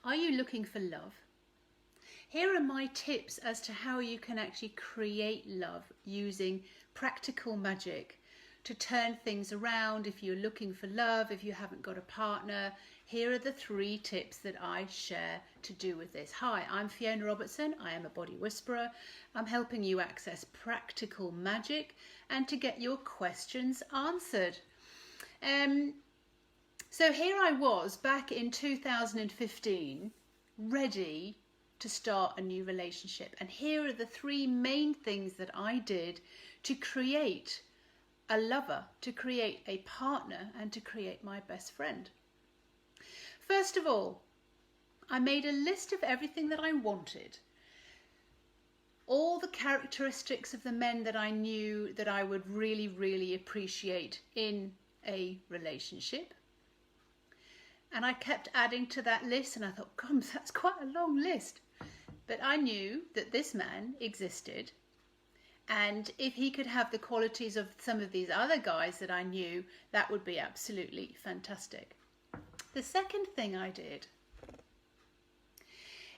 Are you looking for love? Here are my tips as to how you can actually create love using practical magic to turn things around. If you're looking for love, if you haven't got a partner, here are the 3 tips that I share to do with this. Hi, I'm Fiona Robertson. I am a body whisperer. I'm helping you access practical magic and to get your questions answered. So here I was back in 2015, ready to start a new relationship. And here are the 3 main things that I did to create a lover, to create a partner, and to create my best friend. First of all, I made a list of everything that I wanted. All the characteristics of the men that I knew that I would really, really appreciate in a relationship. And I kept adding to that list, and I thought, God, that's quite a long list. But I knew that this man existed, and if he could have the qualities of some of these other guys that I knew, that would be absolutely fantastic. The second thing I did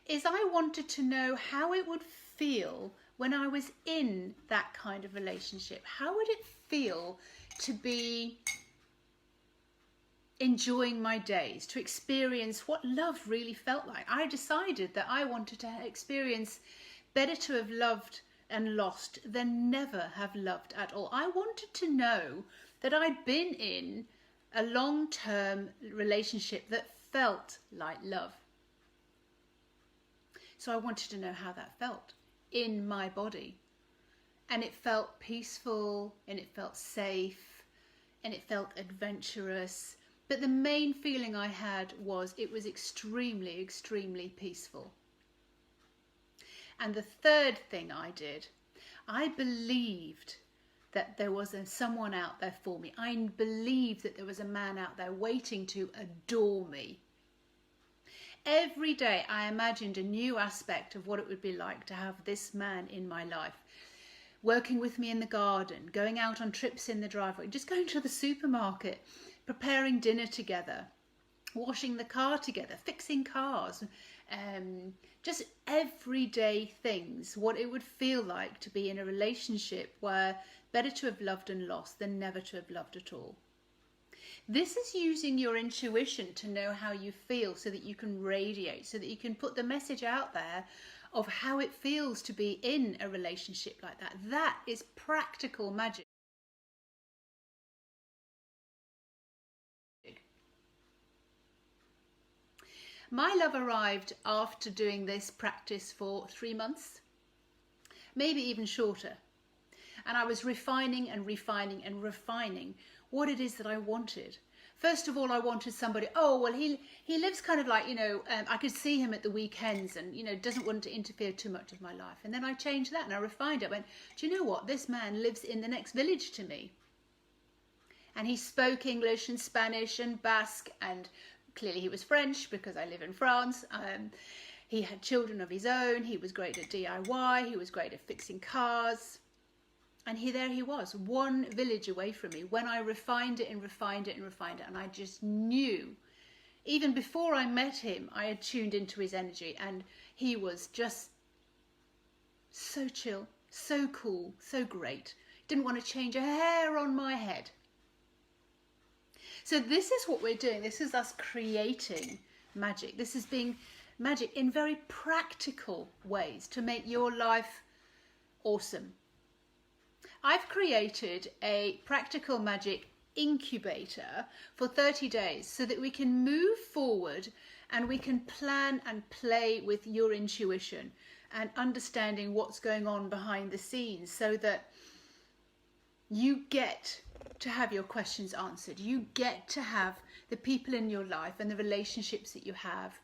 is I wanted to know how it would feel when I was in that kind of relationship. How would it feel to be enjoying my days, to experience what love really felt like? I decided that I wanted to experience better to have loved and lost than never have loved at all. I wanted to know that I'd been in a long-term relationship that felt like love. So I wanted to know how that felt in my body. And it felt peaceful, and it felt safe, and it felt adventurous. But the main feeling I had was it was extremely, extremely peaceful. And the third thing I did, I believed that there was someone out there for me. I believed that there was a man out there waiting to adore me. Every day I imagined a new aspect of what it would be like to have this man in my life. Working with me in the garden, going out on trips in the driveway, just going to the supermarket, preparing dinner together, washing the car together, fixing cars, just everyday things, what it would feel like to be in a relationship where better to have loved and lost than never to have loved at all. This is using your intuition to know how you feel so that you can radiate, so that you can put the message out there of how it feels to be in a relationship like that. That is practical magic. My love arrived after doing this practice for 3 months, maybe even shorter. And I was refining and refining and refining what it is that I wanted. First of all, I wanted somebody, he lives kind of like, I could see him at the weekends and, doesn't want to interfere too much with my life. And then I changed that and I refined it. I went, do you know what? This man lives in the next village to me. And he spoke English and Spanish and Basque, and clearly he was French because I live in France. He had children of his own. He was great at DIY. He was great at fixing cars. And there he was, 1 village away from me, when I refined it and refined it and refined it. And I just knew, even before I met him, I had tuned into his energy, and he was just so chill, so cool, so great. Didn't want to change a hair on my head. So this is what we're doing. This is us creating magic. This is being magic in very practical ways to make your life awesome. I've created a practical magic incubator for 30 days so that we can move forward and we can plan and play with your intuition and understanding what's going on behind the scenes, so that you get to have your questions answered. You get to have the people in your life and the relationships that you have,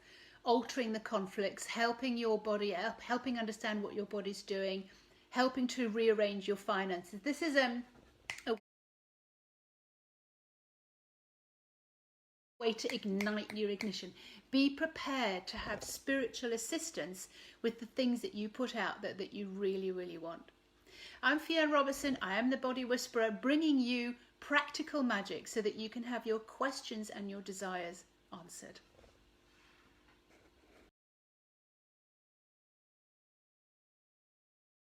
altering the conflicts, helping your body up, helping understand what your body's doing, helping to rearrange your finances. This is a way to ignite your ignition. Be prepared to have spiritual assistance with the things that you put out that you really, really want. I'm Fiona Robertson. I am the Body Whisperer, bringing you practical magic so that you can have your questions and your desires answered.